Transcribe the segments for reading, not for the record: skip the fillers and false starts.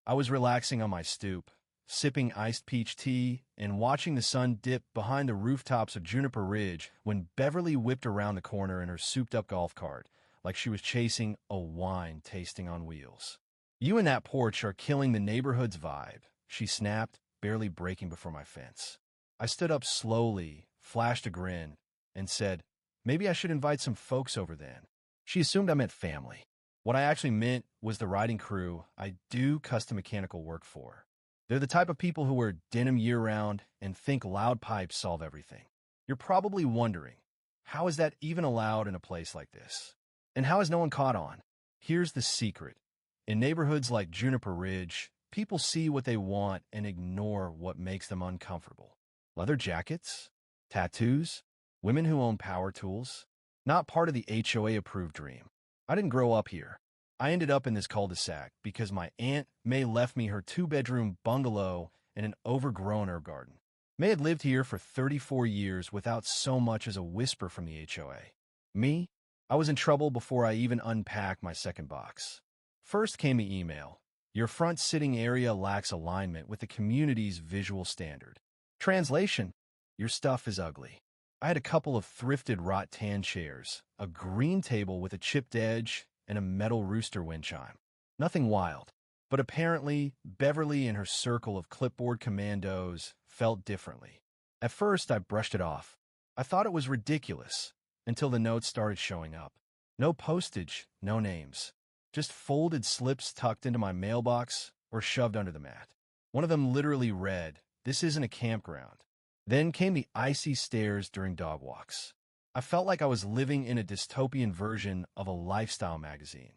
I was relaxing on my stoop, sipping iced peach tea and watching the sun dip behind the rooftops of Juniper Ridge when Beverly whipped around the corner in her souped-up golf cart like she was chasing a wine tasting on wheels. "You and that porch are killing the neighborhood's vibe," she snapped, barely breaking before my fence. I stood up slowly, flashed a grin, and said, "Maybe I should invite some folks over then." She assumed I meant family. What I actually meant was the riding crew I do custom mechanical work for. They're the type of people who wear denim year-round and think loud pipes solve everything. You're probably wondering, how is that even allowed in a place like this? And how has no one caught on? Here's the secret. In neighborhoods like Juniper Ridge, people see what they want and ignore what makes them uncomfortable. Leather jackets? Tattoos? Women who own power tools? Not part of the HOA-approved dream. I didn't grow up here. I ended up in this cul-de-sac because my Aunt May left me her 2-bedroom bungalow and an overgrown herb garden. May had lived here for 34 years without so much as a whisper from the HOA. Me? I was in trouble before I even unpacked my second box. First came the email. "Your front sitting area lacks alignment with the community's visual standard." Translation: your stuff is ugly. I had a couple of thrifted wrought-tan chairs, a green table with a chipped edge, and a metal rooster wind chime. Nothing wild, but apparently Beverly and her circle of clipboard commandos felt differently. At first, I brushed it off. I thought it was ridiculous, until the notes started showing up. No postage, no names. Just folded slips tucked into my mailbox or shoved under the mat. One of them literally read, "This isn't a campground." Then came the icy stares during dog walks. I felt like I was living in a dystopian version of a lifestyle magazine,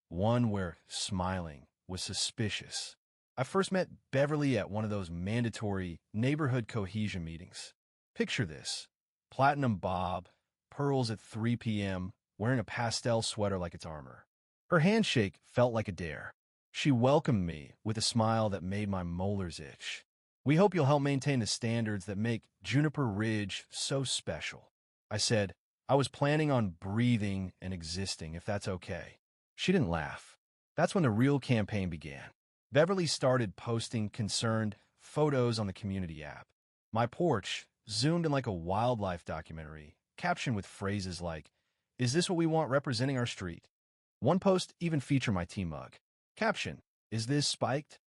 one where smiling was suspicious. I first met Beverly at one of those mandatory neighborhood cohesion meetings. Picture this: platinum bob, pearls at 3 p.m., wearing a pastel sweater like it's armor. Her handshake felt like a dare. She welcomed me with a smile that made my molars itch. "We hope you'll help maintain the standards that make Juniper Ridge so special." I said, "I was planning on breathing and existing, if that's okay." She didn't laugh. That's when the real campaign began. Beverly started posting concerned photos on the community app. My porch, zoomed in like a wildlife documentary, captioned with phrases like, "Is this what we want representing our street?" One post even featured my tea mug. Caption: "Is this spiked?"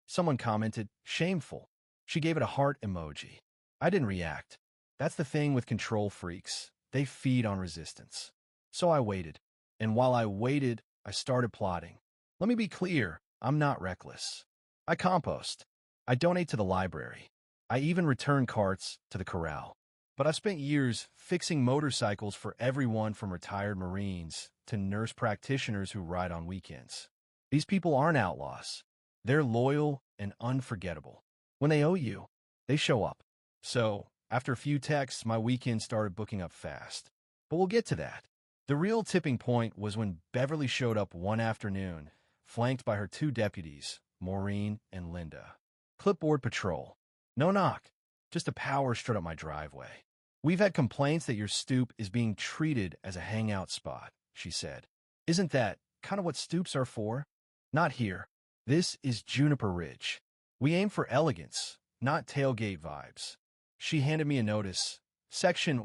Someone commented, "Shameful." She gave it a heart emoji. I didn't react. That's the thing with control freaks. They feed on resistance. So I waited. And while I waited, I started plotting. Let me be clear, I'm not reckless. I compost. I donate to the library. I even return carts to the corral. But I've spent years fixing motorcycles for everyone from retired Marines to nurse practitioners who ride on weekends. These people aren't outlaws. They're loyal and unforgettable. When they owe you, they show up. So, after a few texts, my weekend started booking up fast. But we'll get to that. The real tipping point was when Beverly showed up one afternoon, flanked by her 2 deputies, Maureen and Linda. Clipboard patrol. No knock, just a power strut up my driveway. "We've had complaints that your stoop is being treated as a hangout spot," she said. "Isn't that kind of what stoops are for?" "Not here. This is Juniper Ridge. We aim for elegance, not tailgate vibes." She handed me a notice, Section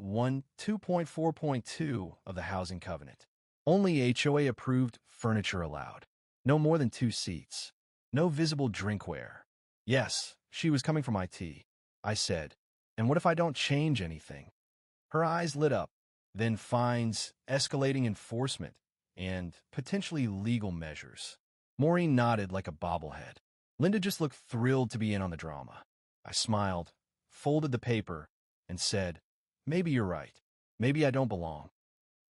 2.4.2 of the Housing Covenant. Only HOA-approved furniture allowed. No more than 2 seats. No visible drinkware. Yes, she was coming for my tea. I said, "And what if I don't change anything?" Her eyes lit up. Then fines, escalating enforcement, and potentially legal measures. Maureen nodded like a bobblehead. Linda just looked thrilled to be in on the drama. I smiled, folded the paper, and said, "Maybe you're right. Maybe I don't belong."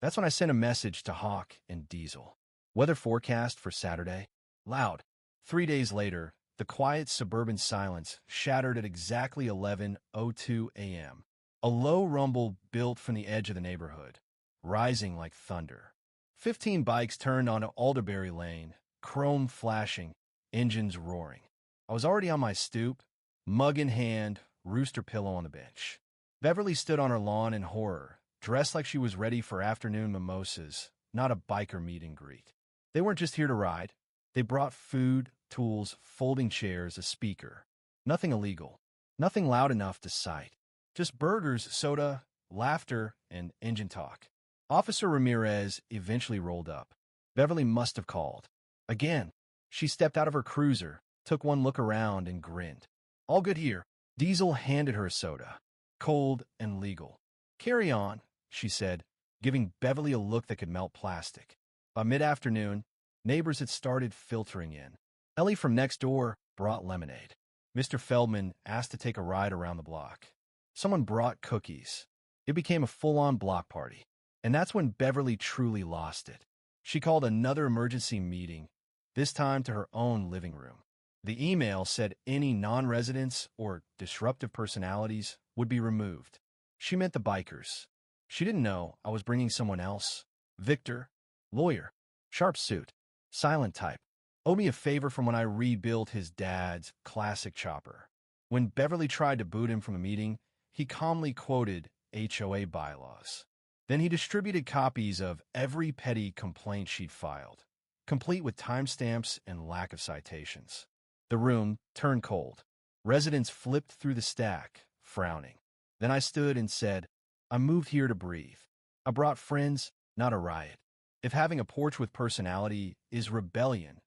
That's when I sent a message to Hawk and Diesel. Weather forecast for Saturday? Loud. 3 days later, the quiet suburban silence shattered at exactly 11:02 a.m. A low rumble built from the edge of the neighborhood, rising like thunder. 15 bikes turned onto Alderberry Lane, chrome flashing, engines roaring. I was already on my stoop, mug in hand, rooster pillow on the bench. Beverly stood on her lawn in horror, dressed like she was ready for afternoon mimosas, not a biker meet and greet. They weren't just here to ride. They brought food, tools, folding chairs, a speaker. Nothing illegal. Nothing loud enough to cite. Just burgers, soda, laughter, and engine talk. Officer Ramirez eventually rolled up. Beverly must have called. Again, she stepped out of her cruiser, took one look around, and grinned. All good here. Diesel handed her a soda. Cold and legal. Carry on, she said, giving Beverly a look that could melt plastic. By mid-afternoon, neighbors had started filtering in. Ellie from next door brought lemonade. Mr. Feldman asked to take a ride around the block. Someone brought cookies. It became a full-on block party. And that's when Beverly truly lost it. She called another emergency meeting, this time to her own living room. The email said any non-residents or disruptive personalities would be removed. She meant the bikers. She didn't know I was bringing someone else. Victor, lawyer, sharp suit, silent type, owed me a favor from when I rebuilt his dad's classic chopper. When Beverly tried to boot him from a meeting, he calmly quoted HOA bylaws. Then he distributed copies of every petty complaint she'd filed, complete with timestamps and lack of citations. The room turned cold. Residents flipped through the stack, frowning. Then I stood and said, I moved here to breathe. I brought friends, not a riot. If having a porch with personality is rebellion,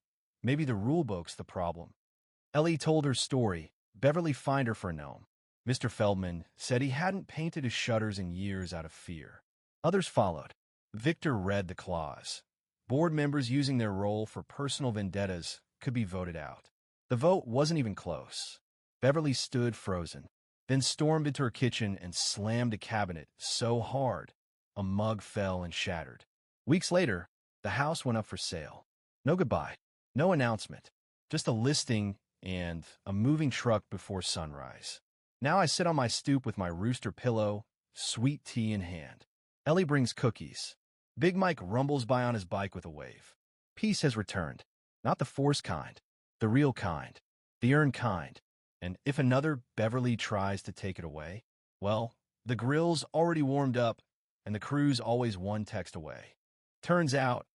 maybe the rulebook's the problem. Ellie told her story. Beverly fined her for a gnome. Mr. Feldman said he hadn't painted his shutters in years out of fear. Others followed. Victor read the clause. Board members using their role for personal vendettas could be voted out. The vote wasn't even close. Beverly stood frozen, then stormed into her kitchen and slammed a cabinet so hard a mug fell and shattered. Weeks later, the house went up for sale. No goodbye, no announcement, just a listing and a moving truck before sunrise. Now I sit on my stoop with my rooster pillow, sweet tea in hand. Ellie brings cookies. Big Mike rumbles by on his bike with a wave. Peace has returned. Not the forced kind, the real kind, the earned kind. And if another Beverly tries to take it away, well, the grill's already warmed up and the crew's always one text away. Turns out,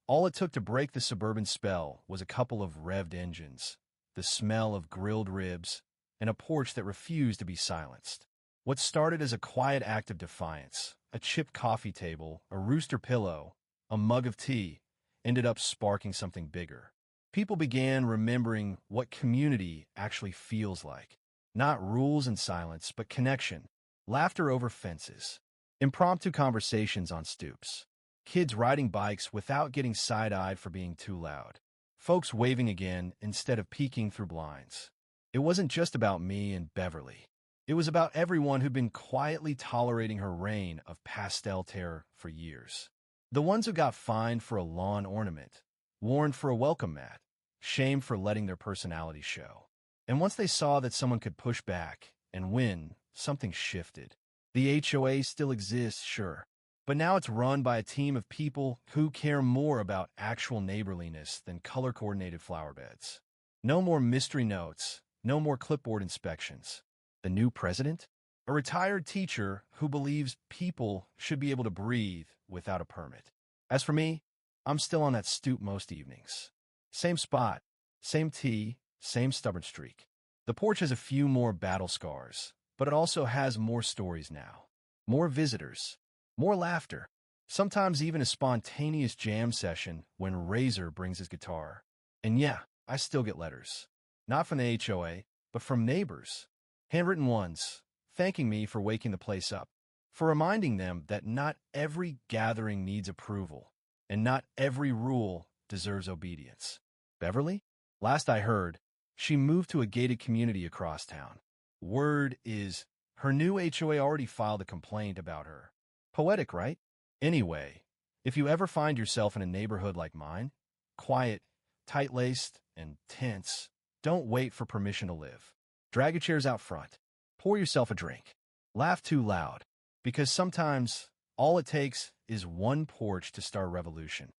all it took to break the suburban spell was a couple of revved engines, the smell of grilled ribs, and a porch that refused to be silenced. What started as a quiet act of defiance, a chipped coffee table, a rooster pillow, a mug of tea, ended up sparking something bigger. People began remembering what community actually feels like. Not rules and silence, but connection, laughter over fences, impromptu conversations on stoops, kids riding bikes without getting side-eyed for being too loud, folks waving again instead of peeking through blinds. It wasn't just about me and Beverly. It was about everyone who'd been quietly tolerating her reign of pastel terror for years. The ones who got fined for a lawn ornament, warned for a welcome mat, shamed for letting their personality show. And once they saw that someone could push back and win, something shifted. The HOA still exists, sure, but now it's run by a team of people who care more about actual neighborliness than color-coordinated flower beds. No more mystery notes, no more clipboard inspections. The new president? A retired teacher who believes people should be able to breathe without a permit. As for me, I'm still on that stoop most evenings. Same spot, same tea, same stubborn streak. The porch has a few more battle scars, but it also has more stories now. More visitors, more laughter, sometimes even a spontaneous jam session when Razor brings his guitar. And yeah, I still get letters. Not from the HOA, but from neighbors. Handwritten ones, thanking me for waking the place up, for reminding them that not every gathering needs approval, and not every rule deserves obedience. Beverly? Last I heard, she moved to a gated community across town. Word is, her new HOA already filed a complaint about her. Poetic, right? Anyway, if you ever find yourself in a neighborhood like mine, quiet, tight-laced, and tense, don't wait for permission to live. Drag your chairs out front. Pour yourself a drink. Laugh too loud, because sometimes all it takes is one porch to start a revolution.